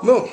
Non.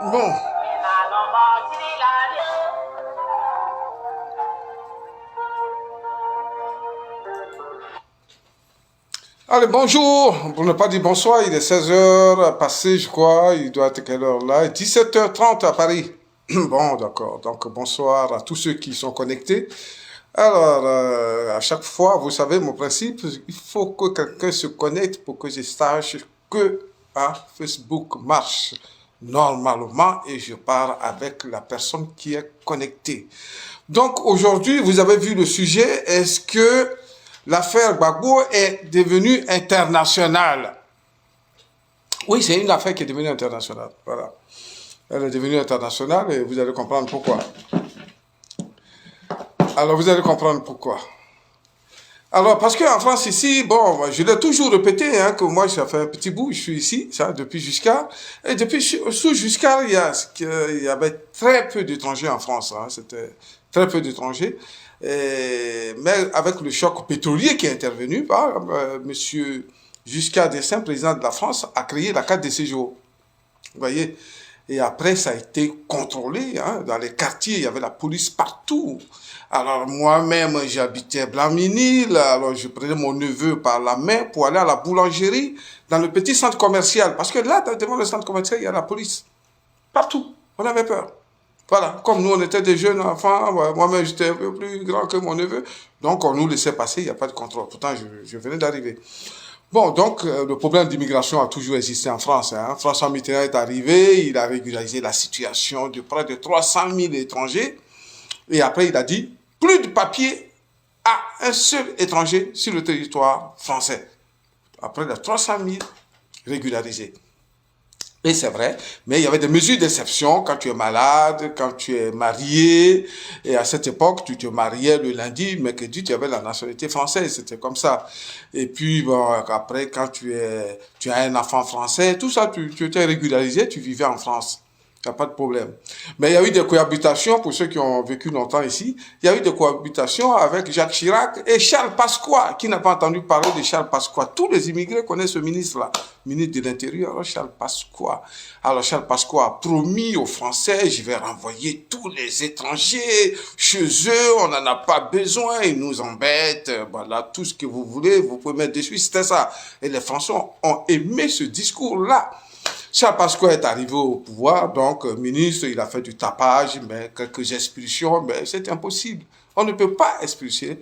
Bon. Allez, bonjour, pour ne pas dire bonsoir, il est 16 heures passé, je crois, il doit être quelle heure là? 17h30 à Paris. Bon, d'accord, donc bonsoir à tous ceux qui sont connectés. Alors, à chaque fois, vous savez, mon principe, il faut que quelqu'un se connecte pour que je sache que Facebook marche normalement et je pars avec la personne qui est connectée. Donc, aujourd'hui, vous avez vu le sujet, est-ce que l'affaire Gbagbo est devenue internationale? Oui, c'est une affaire qui est devenue internationale. Voilà. Elle est devenue internationale et vous allez comprendre pourquoi. Alors, vous allez comprendre pourquoi. Alors, parce qu'en France, ici, bon, je l'ai toujours répété, que moi, ça fait un petit bout, je suis ici, ça, depuis Giscard. Et depuis sous Giscard, il y avait très peu d'étrangers en France. C'était très peu d'étrangers. Mais avec le choc pétrolier qui est intervenu, monsieur Giscard d'Estaing, président de la France, a créé la carte de séjour. Vous voyez? Et après, ça a été contrôlé. Dans les quartiers, il y avait la police partout. Alors moi-même, j'habitais Blanc-Minil. Alors je prenais mon neveu par la main pour aller à la boulangerie dans le petit centre commercial. Parce que là, devant le centre commercial, il y a la police. Partout. On avait peur. Voilà. Comme nous, on était des jeunes enfants. Moi-même, j'étais un peu plus grand que mon neveu. Donc, on nous laissait passer. Il n'y a pas de contrôle. Pourtant, je venais d'arriver. Bon, donc, le problème d'immigration a toujours existé en France. François Mitterrand est arrivé, il a régularisé la situation de près de 300 000 étrangers. Et après, il a dit, plus de papier à un seul étranger sur le territoire français. Après les 300 000 régularisés. Et c'est vrai, mais il y avait des mesures d'exception quand tu es malade, quand tu es marié. Et à cette époque, tu te mariais le lundi, mercredi, tu avais la nationalité française. C'était comme ça. Et puis, bon, après, quand tu as un enfant français, tout ça, tu étais régularisé, tu vivais en France. Il n'y a pas de problème. Mais il y a eu des cohabitations, pour ceux qui ont vécu longtemps ici, il y a eu des cohabitations avec Jacques Chirac et Charles Pasqua. Qui n'a pas entendu parler de Charles Pasqua? Tous les immigrés connaissent ce ministre-là, ministre de l'Intérieur, Charles Pasqua. Alors Charles Pasqua a promis aux Français, je vais renvoyer tous les étrangers chez eux, on n'en a pas besoin, ils nous embêtent, voilà, tout ce que vous voulez, vous pouvez mettre dessus, c'était ça. Et les Français ont aimé ce discours-là. Charles Pasqua est arrivé au pouvoir, donc ministre, il a fait du tapage, mais quelques expulsions, mais c'est impossible. On ne peut pas expulser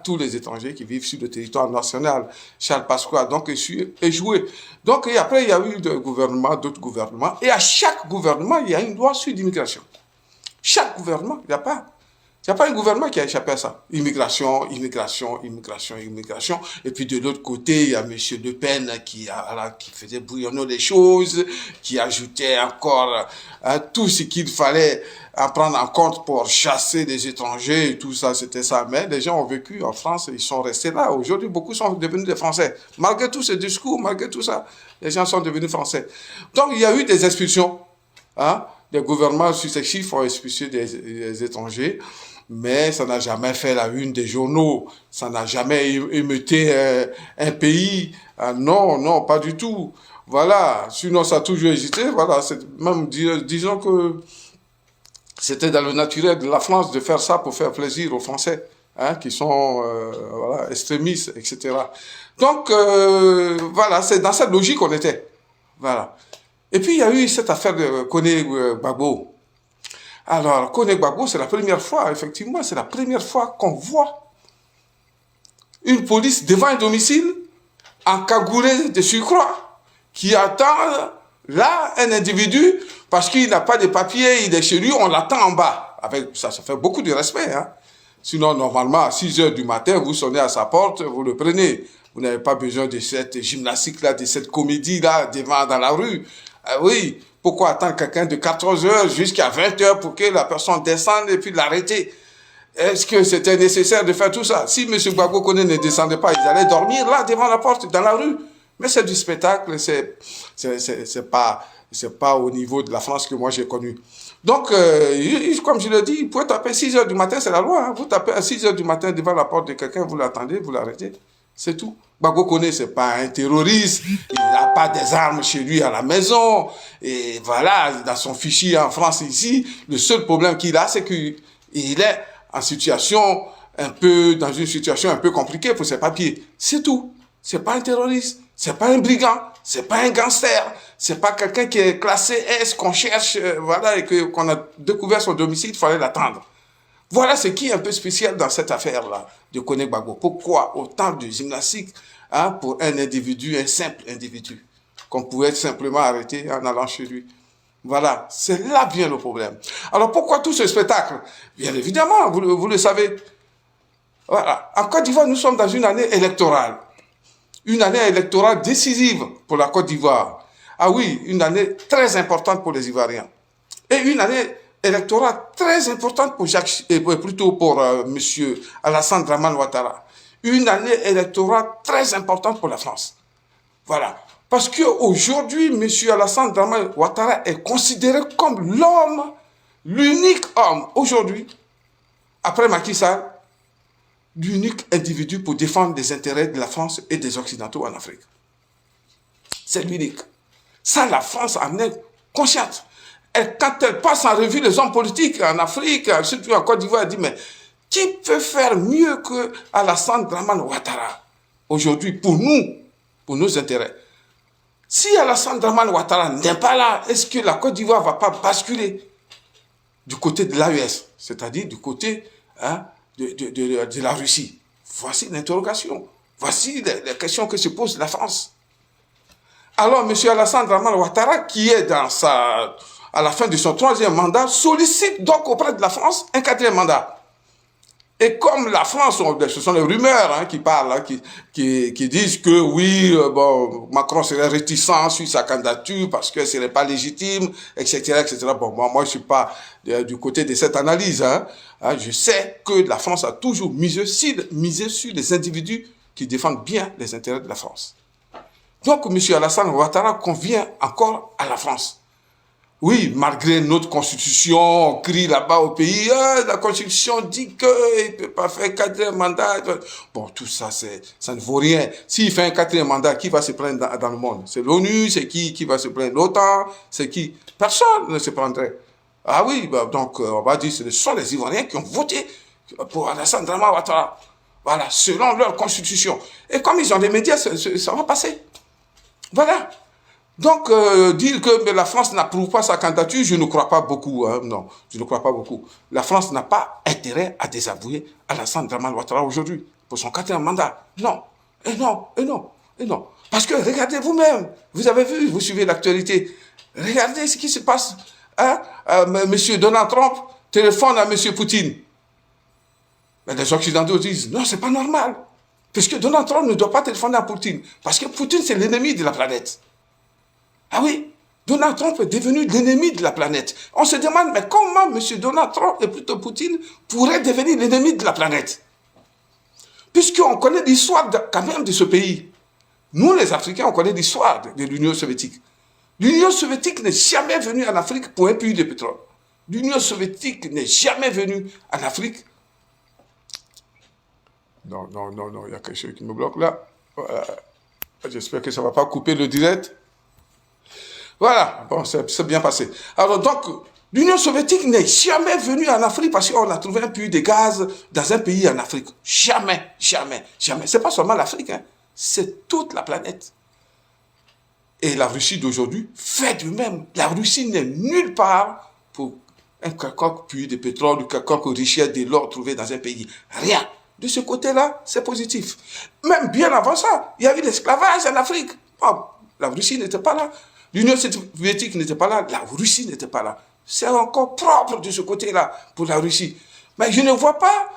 tous les étrangers qui vivent sur le territoire national. Charles Pasqua a donc échoué. Donc et après, il y a eu d'autres gouvernements, et à chaque gouvernement, il y a une loi sur l'immigration. Chaque gouvernement, il n'y a pas un gouvernement qui a échappé à ça. Immigration, immigration, immigration, immigration. Et puis de l'autre côté, il y a M. Le Pen qui faisait bouillonner les choses, qui ajoutait encore tout ce qu'il fallait prendre en compte pour chasser des étrangers et tout ça, c'était ça. Mais les gens ont vécu en France, ils sont restés là. Aujourd'hui, beaucoup sont devenus des Français. Malgré tout ce discours, malgré tout ça, les gens sont devenus Français. Donc il y a eu des expulsions. Des gouvernements successifs ont expulsé des étrangers. mais ça n'a jamais fait la une des journaux, ça n'a jamais émeuté un pays. Ah, non, non, pas du tout. Voilà, sinon ça a toujours hésité. Voilà, même disons que c'était dans le naturel de la France de faire ça pour faire plaisir aux Français, hein, qui sont voilà, extrémistes, etc. Donc, voilà, c'est dans cette logique qu'on était. Voilà. Et puis, il y a eu cette affaire de Koné Gbagbo. Alors, Koné Gbagbo, c'est la première fois, effectivement, c'est la première fois qu'on voit une police devant un domicile, encagoulée de surcroît, qui attend là un individu parce qu'il n'a pas de papier, il est chez lui, on l'attend en bas. Avec ça, ça fait beaucoup de respect, hein. Sinon, normalement, à 6 heures du matin, vous sonnez à sa porte, vous le prenez. Vous n'avez pas besoin de cette gymnastique-là, de cette comédie-là, devant dans la rue. Ah oui, pourquoi attendre quelqu'un de 14 heures jusqu'à 20 heures pour que la personne descende et puis l'arrêter? Est-ce que c'était nécessaire de faire tout ça? Si M. Gbagbo Koné ne descendait pas, ils allaient dormir là, devant la porte, dans la rue. Mais c'est du spectacle, c'est pas au niveau de la France que moi j'ai connu. Donc, comme je l'ai dit, vous pouvez taper 6 heures du matin, c'est la loi. Hein. Vous tapez à 6 heures du matin devant la porte de quelqu'un, vous l'attendez, vous l'arrêtez. C'est tout. Gbagbo Koné, c'est pas un terroriste, il n'a pas des armes chez lui à la maison. Et voilà, dans son fichier en France ici, le seul problème qu'il a, c'est qu'il est en situation dans une situation un peu compliquée pour ses papiers. C'est tout. C'est pas un terroriste, c'est pas un brigand, c'est pas un gangster, c'est pas quelqu'un qui est classé S, qu'on cherche, voilà, et qu'on a découvert son domicile, il fallait l'attendre. Voilà ce qui est un peu spécial dans cette affaire-là de Koné Gbagbo. Pourquoi autant de gymnastique, hein, pour un individu, un simple individu, qu'on pouvait simplement arrêter en allant chez lui. Voilà, c'est là vient le problème. Alors pourquoi tout ce spectacle? Bien évidemment, vous le savez. Voilà. En Côte d'Ivoire, nous sommes dans une année électorale. Une année électorale décisive pour la Côte d'Ivoire. Ah oui, une année très importante pour les Ivoiriens. Et une année électorale très importante pour Monsieur Alassane Dramane Ouattara. Une année électorale très importante pour la France. Voilà. Parce qu'aujourd'hui, Monsieur Alassane Dramane Ouattara est considéré comme l'homme, l'unique homme, aujourd'hui, après Macky Sall, l'unique individu pour défendre les intérêts de la France et des Occidentaux en Afrique. C'est l'unique. Ça, la France en est consciente. Et quand elle passe en revue les hommes politiques en Afrique, surtout en Côte d'Ivoire, elle dit, mais qui peut faire mieux que Alassane Dramane Ouattara aujourd'hui pour nous, pour nos intérêts? Si Alassane Dramane Ouattara n'est pas là, est-ce que la Côte d'Ivoire ne va pas basculer du côté de l'AES, c'est-à-dire du côté de la Russie? Voici l'interrogation. Voici les questions que se pose la France. Alors, M. Alassane Dramane Ouattara, qui est à la fin de son 3e mandat, sollicite donc auprès de la France un 4e mandat. Et comme la France, ce sont les rumeurs qui parlent, hein, qui disent que oui, Macron serait réticent sur sa candidature parce que ce n'est pas légitime, etc., etc. Bon, moi, je suis pas du côté de cette analyse. Je sais que la France a toujours misé sur les individus qui défendent bien les intérêts de la France. Donc, M. Alassane Ouattara convient encore à la France. Oui, malgré notre constitution, on crie là-bas au pays, la constitution dit qu'il ne peut pas faire 4e mandat. Bon, tout ça, ça ne vaut rien. S'il fait un 4e mandat, qui va se plaindre dans le monde? C'est l'ONU, c'est qui va se plaindre? L'OTAN, c'est qui? Personne ne se prendrait. Ah oui, donc on va dire que ce sont les Ivoiriens qui ont voté pour Alassane Dramane Ouattara. Voilà, selon leur constitution. Et comme ils ont des médias, ça va passer. Voilà. Donc, dire que la France n'approuve pas sa candidature, je ne crois pas beaucoup. Non, je ne crois pas beaucoup. La France n'a pas intérêt à désavouer Alassane Dramane Ouattara aujourd'hui pour son 4e mandat. Non, et non, et non, et non. Parce que regardez vous-même, vous avez vu, vous suivez l'actualité. Regardez ce qui se passe. Monsieur Donald Trump téléphone à Monsieur Poutine. Mais les Occidentaux disent, non, c'est pas normal. Parce que Donald Trump ne doit pas téléphoner à Poutine. Parce que Poutine, c'est l'ennemi de la planète. Ah oui, Donald Trump est devenu l'ennemi de la planète. On se demande, mais comment M. Donald Trump et plutôt Poutine pourraient devenir l'ennemi de la planète? Puisqu'on connaît l'histoire quand même de ce pays. Nous, les Africains, on connaît l'histoire de l'Union soviétique. L'Union soviétique n'est jamais venue en Afrique pour un puits de pétrole. L'Union soviétique n'est jamais venue en Afrique Non, non, non, non, il y a quelque chose qui me bloque là. Voilà. J'espère que ça ne va pas couper le direct. Voilà, bon, c'est bien passé. Alors donc, l'Union soviétique n'est jamais venue en Afrique parce qu'on a trouvé un puits de gaz dans un pays en Afrique. Jamais, jamais, jamais. C'est pas seulement l'Afrique, hein. C'est toute la planète. Et la Russie d'aujourd'hui fait du même. La Russie n'est nulle part pour un quelconque puits de pétrole ou quelconque richesse de l'or trouvé dans un pays. Rien. De ce côté-là, c'est positif. Même bien avant ça, il y a eu l'esclavage en Afrique. Oh, la Russie n'était pas là. L'Union soviétique n'était pas là. La Russie n'était pas là. C'est encore propre de ce côté-là pour la Russie. Mais je ne vois pas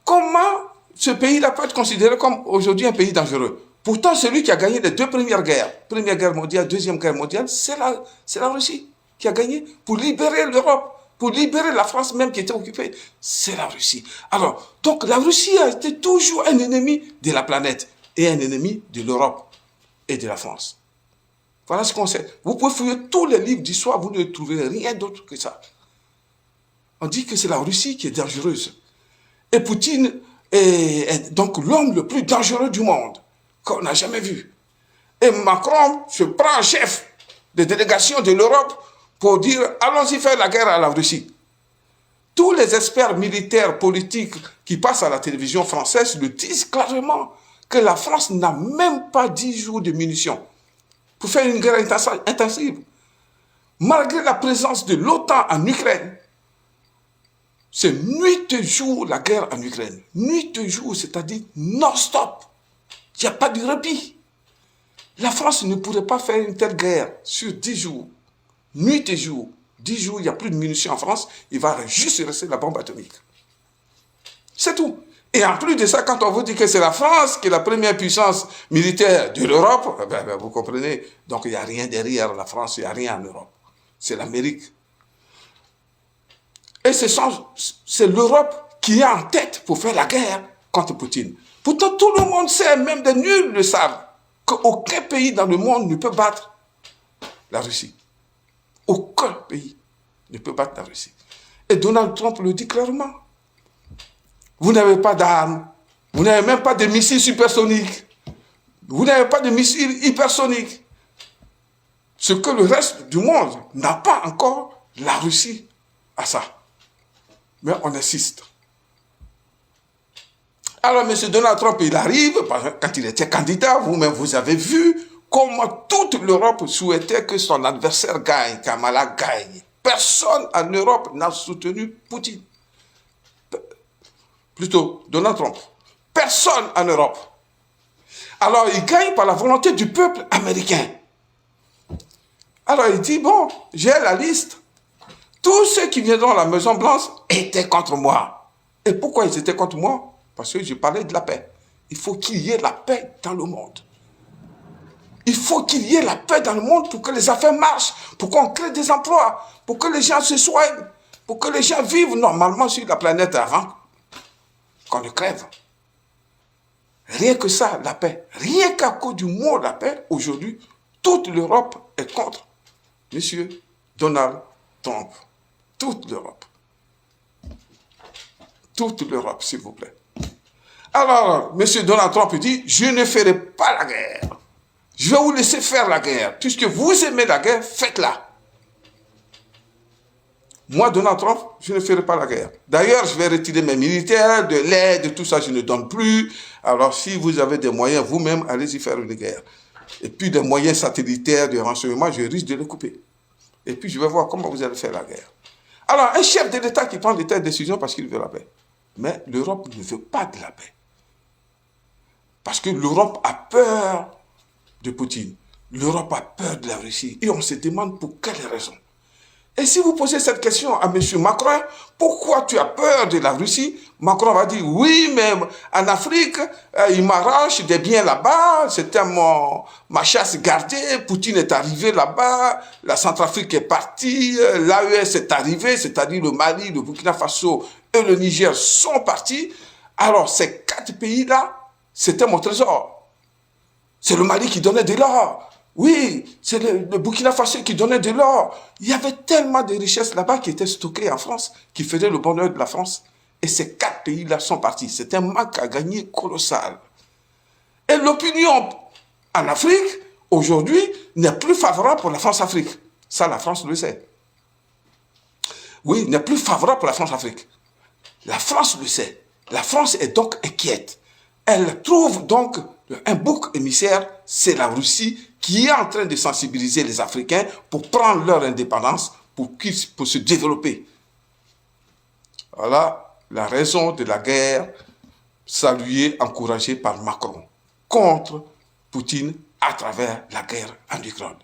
comment ce pays-là peut être considéré comme aujourd'hui un pays dangereux. Pourtant, celui qui a gagné les deux premières guerres, Première Guerre mondiale, Deuxième Guerre mondiale, c'est la Russie qui a gagné pour libérer l'Europe. Pour libérer la France même qui était occupée, c'est la Russie. Alors, donc la Russie a été toujours un ennemi de la planète et un ennemi de l'Europe et de la France. Voilà ce qu'on sait. Vous pouvez fouiller tous les livres d'histoire, vous ne trouverez rien d'autre que ça. On dit que c'est la Russie qui est dangereuse. Et Poutine est donc l'homme le plus dangereux du monde, qu'on n'a jamais vu. Et Macron se prend en chef des délégations de l'Europe pour dire « allons-y faire la guerre à la Russie ». Tous les experts militaires, politiques qui passent à la télévision française le disent clairement que la France n'a même pas 10 jours de munitions pour faire une guerre intensive. Malgré la présence de l'OTAN en Ukraine, c'est nuit et jour la guerre en Ukraine. Nuit et jour, c'est-à-dire non-stop. Il n'y a pas de répit. La France ne pourrait pas faire une telle guerre sur 10 jours. Nuit et jour, 10 jours, il n'y a plus de munitions en France, il va juste rester la bombe atomique. C'est tout. Et en plus de ça, quand on vous dit que c'est la France qui est la première puissance militaire de l'Europe, vous comprenez, donc il n'y a rien derrière la France, il n'y a rien en Europe. C'est l'Amérique. Et c'est l'Europe qui est en tête pour faire la guerre contre Poutine. Pourtant, tout le monde sait, même des nuls le savent, qu'aucun pays dans le monde ne peut battre la Russie. Aucun pays ne peut battre la Russie. Et Donald Trump le dit clairement. Vous n'avez pas d'armes, vous n'avez même pas de missiles supersoniques, vous n'avez pas de missiles hypersoniques. Ce que le reste du monde n'a pas encore, la Russie a ça. Mais on insiste. Alors, M. Donald Trump, il arrive, quand il était candidat, vous-même, vous avez vu comment toute l'Europe souhaitait que son adversaire gagne, Kamala gagne. Personne en Europe n'a soutenu Poutine. Plutôt, Donald Trump. Personne en Europe. Alors, il gagne par la volonté du peuple américain. Alors, il dit, bon, j'ai la liste. Tous ceux qui viendront à la Maison Blanche étaient contre moi. Et pourquoi ils étaient contre moi? Parce que je parlais de la paix. Il faut qu'il y ait la paix dans le monde. Il faut qu'il y ait la paix dans le monde pour que les affaires marchent, pour qu'on crée des emplois, pour que les gens se soignent, pour que les gens vivent normalement sur la planète avant qu'on ne crève. Rien que ça, la paix. Rien qu'à cause du mot la paix, aujourd'hui, toute l'Europe est contre M. Donald Trump. Toute l'Europe. Toute l'Europe, s'il vous plaît. Alors, M. Donald Trump dit, je ne ferai pas la guerre. Je vais vous laisser faire la guerre. Puisque vous aimez la guerre, faites-la. Moi, Donald Trump, je ne ferai pas la guerre. D'ailleurs, je vais retirer mes militaires, de l'aide, tout ça, je ne donne plus. Alors, si vous avez des moyens, vous-même, allez-y faire une guerre. Et puis, des moyens satellitaires de renseignement, je risque de les couper. Et puis, je vais voir comment vous allez faire la guerre. Alors, un chef de l'État qui prend de telles décisions parce qu'il veut la paix. Mais l'Europe ne veut pas de la paix. Parce que l'Europe a peur de Poutine. L'Europe a peur de la Russie. Et on se demande pour quelle raison. Et si vous posez cette question à M. Macron, pourquoi tu as peur de la Russie? Macron va dire, oui, mais en Afrique, il m'arrache des biens là-bas, c'était ma chasse gardée, Poutine est arrivé là-bas, la Centrafrique est partie, l'AES est arrivé, c'est-à-dire le Mali, le Burkina Faso et le Niger sont partis. Alors, ces 4 pays-là, c'était mon trésor. C'est le Mali qui donnait de l'or. Oui, c'est le Burkina Faso qui donnait de l'or. Il y avait tellement de richesses là-bas qui étaient stockées en France, qui faisaient le bonheur de la France. Et ces 4 pays-là sont partis. C'est un manque à gagner colossal. Et l'opinion en Afrique, aujourd'hui, n'est plus favorable pour la France-Afrique. Ça, la France le sait. Oui, n'est plus favorable pour la France-Afrique. La France le sait. La France est donc inquiète. Elle trouve donc un bouc émissaire, c'est la Russie, qui est en train de sensibiliser les Africains pour prendre leur indépendance, pour se développer. Voilà la raison de la guerre saluée, encouragée par Macron contre Poutine à travers la guerre en Ukraine.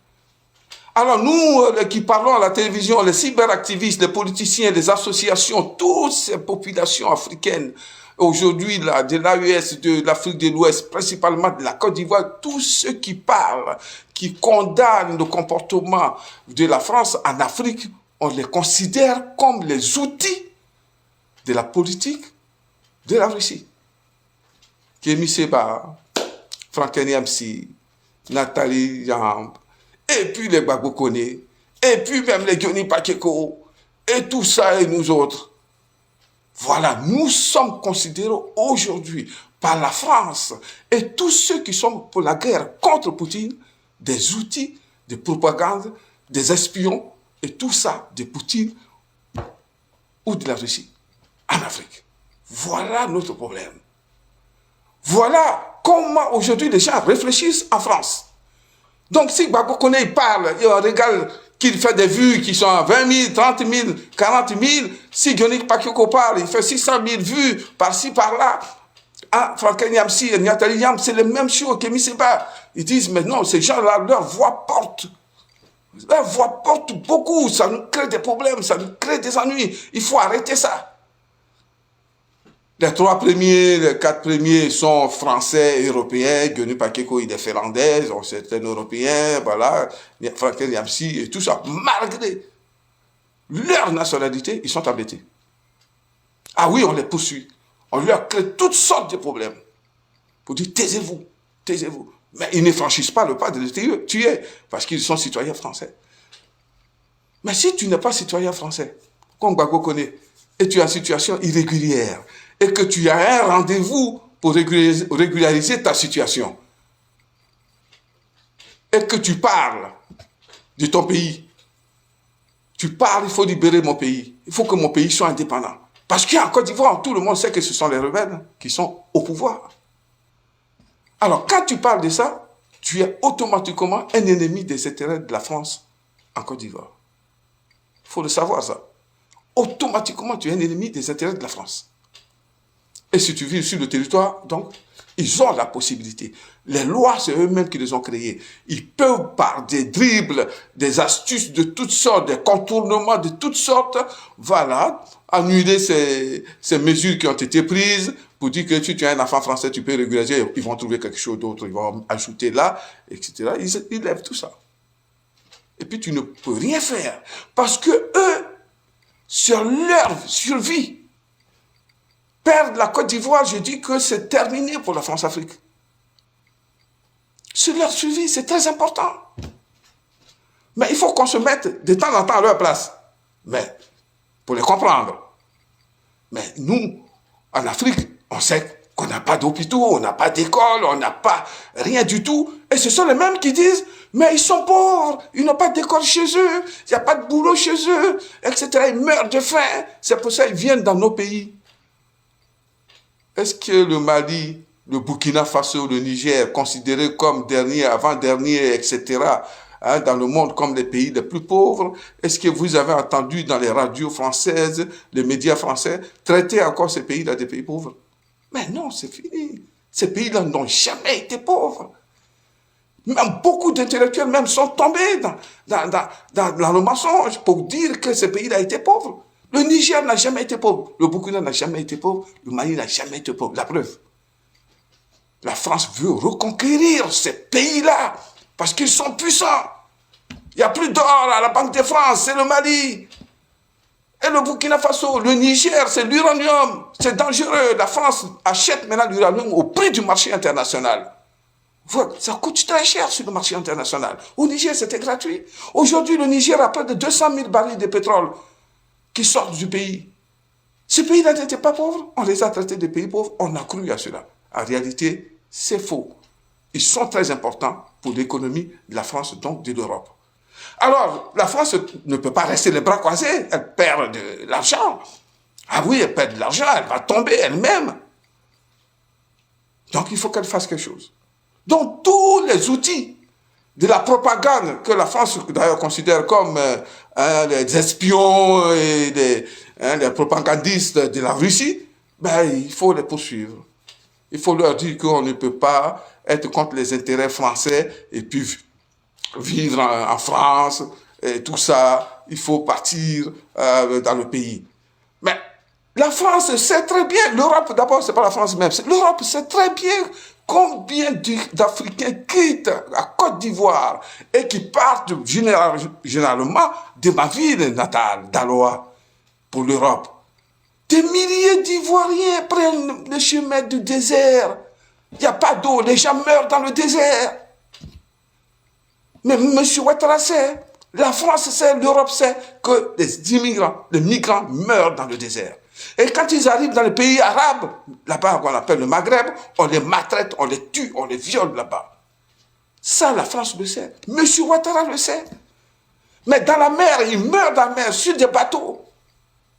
Alors nous qui parlons à la télévision, les cyberactivistes, les politiciens, les associations, toutes ces populations africaines, aujourd'hui de l'AES, de l'Afrique de l'Ouest, principalement de la Côte d'Ivoire, tous ceux qui parlent, qui condamnent le comportement de la France en Afrique, on les considère comme les outils de la politique de la Russie. Kémy Séba, Franck Niamsi, Nathalie Yamb, et puis les Gbagbo Koné, et puis même les Johnny Pakeko, et tout ça et nous autres. Voilà, nous sommes considérés aujourd'hui par la France et tous ceux qui sont pour la guerre contre Poutine des outils de propagande, des espions et tout ça de Poutine ou de la Russie en Afrique. Voilà notre problème. Voilà comment aujourd'hui les gens réfléchissent en France. Donc si Gbagbo Koné parle, il regarde qu'il fait des vues qui sont à 20 000, 30 000, 40 000. Si Johnny Pakeko parle, il fait 600 000 vues par-ci, par-là. Ah, Franck Niamsi et Nathalie Yamb, c'est le même chose, Kémy Séba. Ils disent, mais non, ces gens-là, leur voix porte. Leur voix porte beaucoup. Ça nous crée des problèmes, ça nous crée des ennuis. Il faut arrêter ça. Les 3 premiers, les 4 premiers sont français, européens. Johnny Pakeko, il est finlandais, c'est un européen, voilà. Franck Niamsi et tout ça. Malgré leur nationalité, ils sont embêtés. Ah oui, on les poursuit. On leur crée toutes sortes de problèmes. Pour dire, taisez-vous, taisez-vous. Mais ils ne franchissent pas le pas de les tuer, parce qu'ils sont citoyens français. Mais si tu n'es pas citoyen français, comme Gbagbo Koné, et tu es en situation irrégulière, et que tu as un rendez-vous pour régulariser ta situation, et que tu parles de ton pays, tu parles, il faut libérer mon pays, il faut que mon pays soit indépendant. Parce qu'en Côte d'Ivoire, tout le monde sait que ce sont les rebelles qui sont au pouvoir. Alors, quand tu parles de ça, tu es automatiquement un ennemi des intérêts de la France en Côte d'Ivoire. Il faut le savoir, ça. Automatiquement, tu es un ennemi des intérêts de la France. Et si tu vis sur le territoire, donc, ils ont la possibilité. Les lois, c'est eux-mêmes qui les ont créées. Ils peuvent, par des dribbles, des astuces de toutes sortes, des contournements de toutes sortes, voilà, annuler ces mesures qui ont été prises pour dire que si tu as un enfant français, tu peux régulariser, ils vont trouver quelque chose d'autre, ils vont ajouter là, etc. Ils lèvent tout ça. Et puis tu ne peux rien faire. Parce que eux, sur leur survie, perdre la Côte d'Ivoire, je dis que c'est terminé pour la France-Afrique. Sur leur survie, c'est très important. Mais il faut qu'on se mette de temps en temps à leur place. Mais, pour les comprendre. Mais nous, en Afrique, on sait qu'on n'a pas d'hôpitaux, on n'a pas d'école, on n'a pas rien du tout. Et ce sont les mêmes qui disent, mais ils sont pauvres, ils n'ont pas d'école chez eux, il n'y a pas de boulot chez eux, etc. Ils meurent de faim. C'est pour ça qu'ils viennent dans nos pays. Est-ce que le Mali, le Burkina Faso, le Niger, considérés comme dernier, avant-dernier, etc., hein, dans le monde comme les pays les plus pauvres, est-ce que vous avez entendu dans les radios françaises, les médias français, traiter encore ces pays-là des pays pauvres? Mais non, c'est fini. Ces pays-là n'ont jamais été pauvres. Même beaucoup d'intellectuels même sont tombés dans le mensonge pour dire que ces pays-là étaient pauvres. Le Niger n'a jamais été pauvre. Le Burkina n'a jamais été pauvre. Le Mali n'a jamais été pauvre. La preuve. La France veut reconquérir ces pays-là parce qu'ils sont puissants. Il n'y a plus d'or à la Banque de France, c'est le Mali. Et le Burkina Faso, le Niger, c'est l'uranium. C'est dangereux. La France achète maintenant l'uranium au prix du marché international. Ça coûte très cher sur le marché international. Au Niger, c'était gratuit. Aujourd'hui, le Niger a près de 200 000 barils de pétrole qui sortent du pays. Ce pays-là n'était pas pauvre. On les a traités de pays pauvres. On a cru à cela. En réalité, c'est faux. Ils sont très importants pour l'économie de la France, donc de l'Europe. Alors, la France ne peut pas rester les bras croisés. Elle perd de l'argent. Ah oui, elle perd de l'argent. Elle va tomber elle-même. Donc, il faut qu'elle fasse quelque chose. Donc, tous les outils de la propagande que la France, d'ailleurs, considère comme des espions et des propagandistes de la Russie, ben, il faut les poursuivre. Il faut leur dire qu'on ne peut pas être contre les intérêts français et puis vivre en France et tout ça. Il faut partir dans le pays. Mais la France sait très bien, l'Europe d'abord, c'est pas la France même, l'Europe sait très bien combien d'Africains quittent la Côte d'Ivoire et qui partent généralement de ma ville natale, d'Aloa, pour l'Europe. Des milliers d'Ivoiriens prennent le chemin du désert. Il n'y a pas d'eau, les gens meurent dans le désert. Mais M. Ouattara sait, la France sait, l'Europe sait que les migrants meurent dans le désert. Et quand ils arrivent dans les pays arabes, là-bas qu'on appelle le Maghreb, on les maltraite, on les tue, on les viole là-bas. Ça, la France le sait. M. Ouattara le sait. Mais dans la mer, ils meurent dans la mer, sur des bateaux.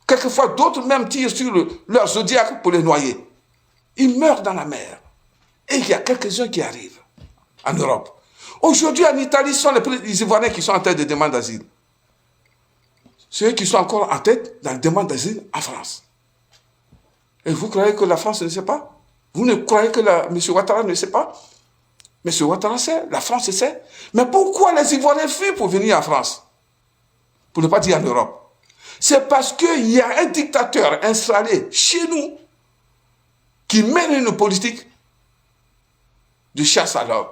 Quelquefois, d'autres même tirent sur leur zodiac pour les noyer. Ils meurent dans la mer. Et il y a quelques-uns qui arrivent en Europe. Aujourd'hui, en Italie, ce sont les Ivoiriens qui sont en tête de demande d'asile. Ceux qui sont encore en tête dans la demande d'asile en France. Et vous croyez que la France ne sait pas? Vous ne croyez que M. Ouattara ne sait pas? M. Ouattara sait, la France sait. Mais pourquoi les Ivoiriens fuient pour venir en France? Pour ne pas dire en Europe. C'est parce qu'il y a un dictateur installé chez nous qui mène une politique de chasse à l'homme.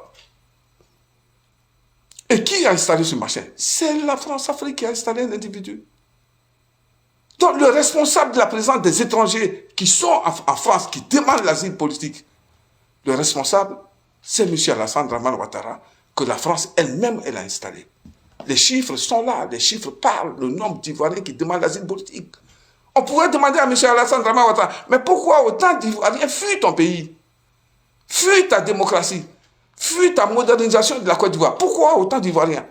Et qui a installé ce machin? C'est la France-Afrique qui a installé un individu. Donc le responsable de la présence des étrangers qui sont en France, qui demandent l'asile politique, le responsable, c'est M. Alassane Dramane Ouattara, que la France elle-même, elle a installé. Les chiffres sont là, les chiffres parlent, le nombre d'Ivoiriens qui demandent l'asile politique. On pourrait demander à M. Alassane Dramane Ouattara, mais pourquoi autant d'Ivoiriens fuient ton pays? Fuient ta démocratie? Fuient ta modernisation de la Côte d'Ivoire? Pourquoi autant d'Ivoiriens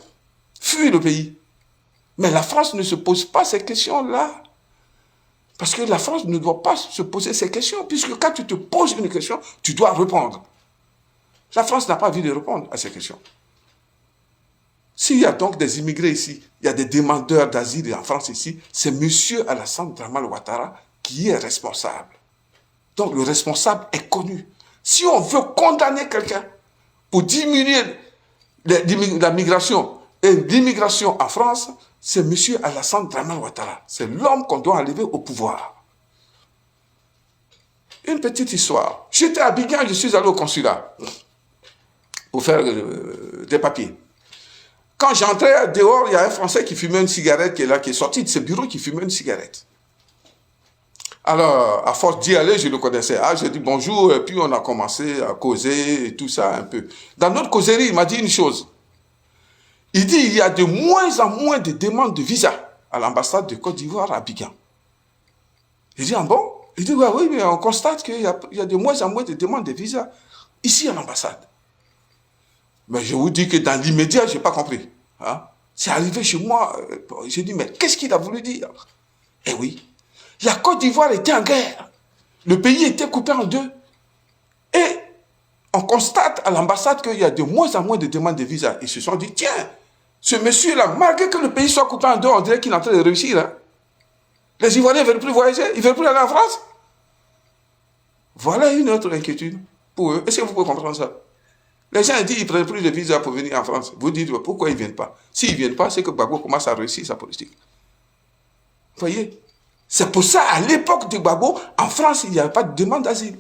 fuient le pays? Mais la France ne se pose pas ces questions-là. Parce que la France ne doit pas se poser ces questions, puisque quand tu te poses une question, tu dois répondre. La France n'a pas envie de répondre à ces questions. S'il y a donc des immigrés ici, il y a des demandeurs d'asile en France ici, c'est M. Alassane Dramane Ouattara qui est responsable. Donc le responsable est connu. Si on veut condamner quelqu'un pour diminuer la migration et l'immigration en France, c'est M. Alassane Dramane Ouattara. C'est l'homme qu'on doit enlever au pouvoir. Une petite histoire. J'étais à Abidjan, je suis allé au consulat pour faire des papiers. Quand j'entrais dehors, il y a un Français qui fumait une cigarette qui est là, qui est sorti de ce bureau, qui fumait une cigarette. Alors, à force d'y aller, je le connaissais. Ah, j'ai dit bonjour, et puis on a commencé à causer et tout ça un peu. Dans notre causerie, il m'a dit une chose. Il dit, il y a de moins en moins de demandes de visa à l'ambassade de Côte d'Ivoire à Abidjan. Il dit, ah bon? Il dit, ouais, oui, mais on constate qu'il y a de moins en moins de demandes de visa ici à l'ambassade. Mais je vous dis que dans l'immédiat, je n'ai pas compris. Hein? C'est arrivé chez moi, j'ai dit, mais qu'est-ce qu'il a voulu dire? Eh oui, la Côte d'Ivoire était en guerre. Le pays était coupé en deux. Et on constate à l'ambassade qu'il y a de moins en moins de demandes de visa. Ils se sont dit, tiens, ce monsieur-là, malgré que le pays soit coupé en deux, on dirait qu'il est en train de réussir. Hein? Les Ivoiriens ne veulent plus voyager, ils ne veulent plus aller en France. Voilà une autre inquiétude pour eux. Est-ce que vous pouvez comprendre ça? Les gens disent qu'ils ne prennent plus de visa pour venir en France. Vous dites, pourquoi ils ne viennent pas? S'ils ne viennent pas, c'est que Gbagbo commence à réussir sa politique. Vous voyez? C'est pour ça, à l'époque de Gbagbo, en France, il n'y avait pas de demande d'asile.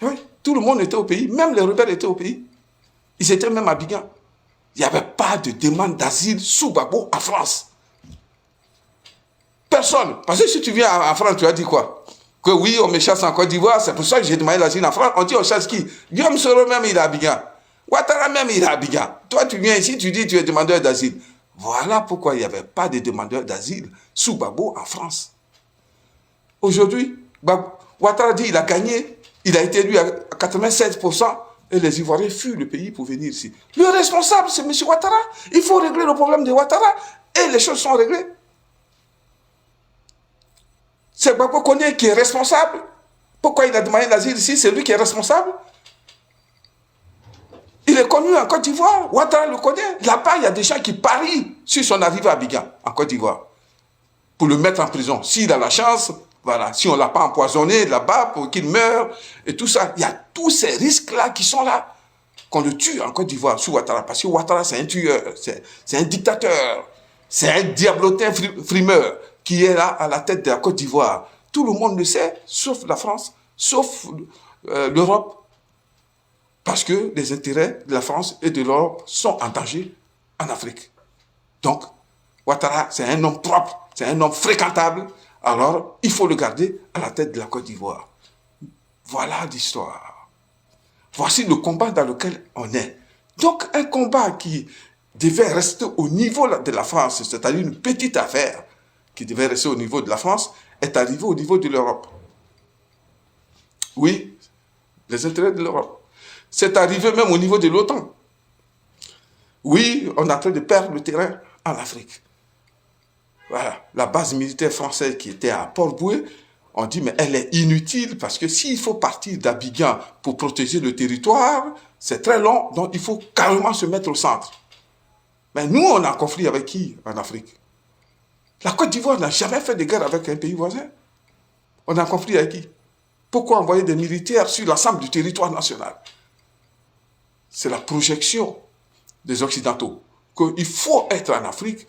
Oui, tout le monde était au pays, même les rebelles étaient au pays. Ils étaient même à Abidjan. Il n'y avait pas de demande d'asile sous Gbagbo en France. Personne. Parce que si tu viens en France, tu as dit quoi? Que oui, on me chasse en Côte d'Ivoire, c'est pour ça que j'ai demandé l'asile en France. On dit on chasse qui? Guillaume Soro même, il est à Abidjan. Ouattara même, il est à Abidjan. Toi, tu viens ici, tu dis tu es demandeur d'asile. Voilà pourquoi il n'y avait pas de demandeurs d'asile sous Gbagbo en France. Aujourd'hui, Ouattara dit qu'il a gagné, il a été élu à 96%, et les Ivoiriens fuient le pays pour venir ici. Le responsable, c'est M. Ouattara. Il faut régler le problème de Ouattara, et les choses sont réglées. C'est Gbagbo Koné qui est responsable. Pourquoi il a demandé l'asile ici? C'est lui qui est responsable. Il est connu en Côte d'Ivoire. Ouattara le connaît. Là-bas, il y a des gens qui parient sur son arrivée à Abidjan, en Côte d'Ivoire, pour le mettre en prison. S'il a la chance, voilà, si on ne l'a pas empoisonné là-bas pour qu'il meure, et tout ça. Il y a tous ces risques-là qui sont là. Qu'on le tue en Côte d'Ivoire sous Ouattara. Parce que Ouattara, c'est un tueur, c'est un dictateur, c'est un diablotin frimeur qui est là à la tête de la Côte d'Ivoire. Tout le monde le sait, sauf la France, sauf l'Europe. Parce que les intérêts de la France et de l'Europe sont en danger en Afrique. Donc, Ouattara, c'est un homme propre, c'est un homme fréquentable. Alors, il faut le garder à la tête de la Côte d'Ivoire. Voilà l'histoire. Voici le combat dans lequel on est. Donc, un combat qui devait rester au niveau de la France, c'est-à-dire une petite affaire qui devait rester au niveau de la France, est arrivé au niveau de l'Europe. Oui, les intérêts de l'Europe. C'est arrivé même au niveau de l'OTAN. Oui, on est en train de perdre le terrain en Afrique. Voilà, la base militaire française qui était à Port-Bouët, on dit mais elle est inutile parce que s'il faut partir d'Abidjan pour protéger le territoire, c'est très long, donc il faut carrément se mettre au centre. Mais nous, on a un conflit avec qui en Afrique? La Côte d'Ivoire n'a jamais fait de guerre avec un pays voisin. On a un conflit avec qui? Pourquoi envoyer des militaires sur l'ensemble du territoire national? C'est la projection des Occidentaux qu'il faut être en Afrique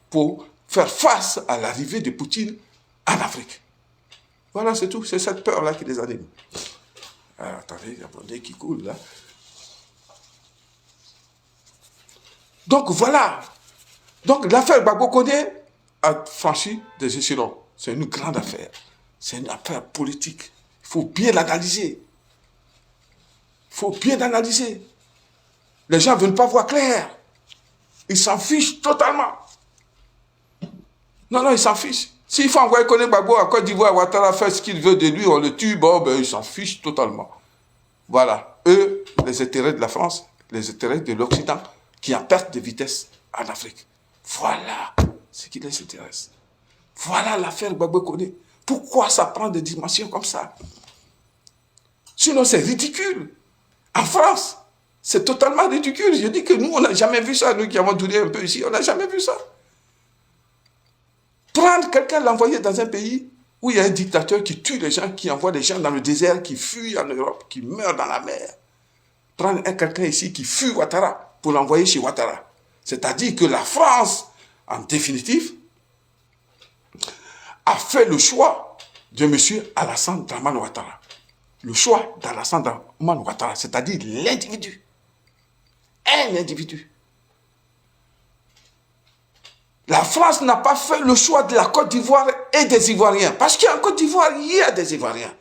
pour faire face à l'arrivée de Poutine en Afrique. Voilà, c'est tout. C'est cette peur-là qui les anime. Ah, attendez, il y a mon nez qui coule, là. Donc, voilà. Donc, l'affaire Gbagbo Koné a franchi des échelons. C'est une grande affaire. C'est une affaire politique. Il faut bien l'analyser. Il faut bien l'analyser. Les gens ne veulent pas voir clair. Ils s'en fichent totalement. Non, ils s'en fichent. S'il faut envoyer Koné Gbagbo à Côte d'Ivoire, Ouattara fait ce qu'il veut de lui, on le tue, bon, ben, ils s'en fichent totalement. Voilà. Eux, les intérêts de la France, les intérêts de l'Occident, qui en perte de vitesse en Afrique. Voilà ce qui les intéresse. Voilà l'affaire Gbagbo Koné. Pourquoi ça prend des dimensions comme ça? Sinon, c'est ridicule. En France, c'est totalement ridicule. Je dis que nous, on n'a jamais vu ça. Nous qui avons tourné un peu ici, on n'a jamais vu ça. Prendre quelqu'un, l'envoyer dans un pays où il y a un dictateur qui tue les gens, qui envoie des gens dans le désert, qui fuient en Europe, qui meurent dans la mer. Prendre quelqu'un ici qui fuit Ouattara pour l'envoyer chez Ouattara. C'est-à-dire que la France, en définitive, a fait le choix de M. Alassane Dramane Ouattara. Le choix d'Alassane Dramane Ouattara, c'est-à-dire l'individu. Un individu. La France n'a pas fait le choix de la Côte d'Ivoire et des Ivoiriens. Parce qu'en Côte d'Ivoire, il y a des Ivoiriens.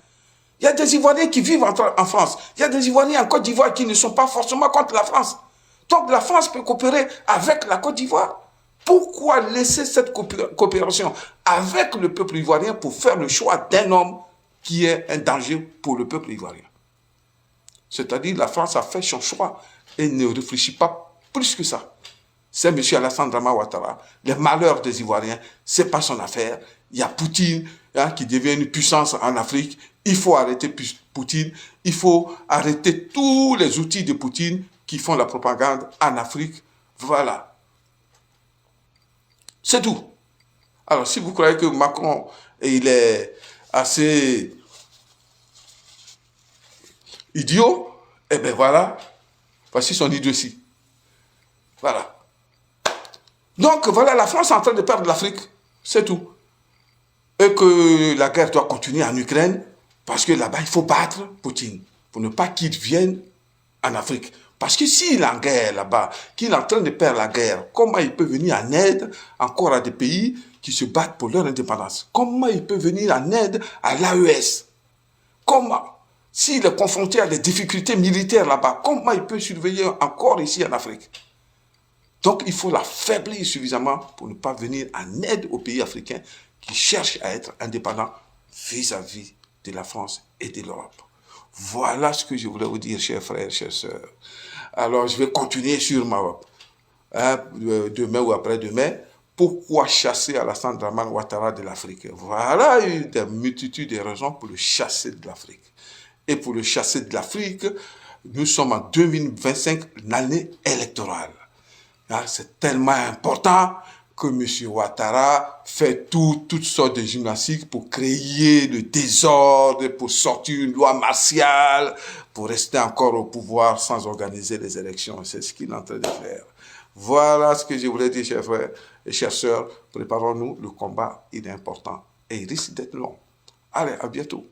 Il y a des Ivoiriens qui vivent en France. Il y a des Ivoiriens en Côte d'Ivoire qui ne sont pas forcément contre la France. Donc la France peut coopérer avec la Côte d'Ivoire. Pourquoi laisser cette coopération avec le peuple ivoirien pour faire le choix d'un homme qui est un danger pour le peuple ivoirien? C'est-à-dire la France a fait son choix et ne réfléchit pas plus que ça. C'est M. Alassane Dramane Ouattara. Les malheurs des Ivoiriens, ce n'est pas son affaire. Il y a Poutine qui devient une puissance en Afrique. Il faut arrêter Poutine. Il faut arrêter tous les outils de Poutine qui font la propagande en Afrique. Voilà. C'est tout. Alors, si vous croyez que Macron, il est assez idiot, eh bien voilà. Voici son idiotie. Voilà. Donc, voilà, la France est en train de perdre l'Afrique. C'est tout. Et que la guerre doit continuer en Ukraine, parce que là-bas, il faut battre Poutine, pour ne pas qu'il vienne en Afrique. Parce que s'il est en guerre là-bas, qu'il est en train de perdre la guerre, comment il peut venir en aide encore à des pays qui se battent pour leur indépendance? Comment il peut venir en aide à l'AES? Comment? S'il est confronté à des difficultés militaires là-bas, comment il peut surveiller encore ici en Afrique? Donc, il faut l'affaiblir suffisamment pour ne pas venir en aide aux pays africains qui cherchent à être indépendants vis-à-vis de la France et de l'Europe. Voilà ce que je voulais vous dire, chers frères, chères sœurs. Alors, je vais continuer sur ma demain ou après-demain. Pourquoi chasser Alassane Dramane Ouattara de l'Afrique? Voilà une multitude de raisons pour le chasser de l'Afrique. Et pour le chasser de l'Afrique, nous sommes en 2025, l'année électorale. C'est tellement important que M. Ouattara fait toutes sortes de gymnastiques pour créer le désordre, pour sortir une loi martiale, pour rester encore au pouvoir sans organiser les élections. C'est ce qu'il est en train de faire. Voilà ce que je voulais dire, chers frères et chères sœurs. Préparons-nous, le combat, il est important et il risque d'être long. Allez, à bientôt.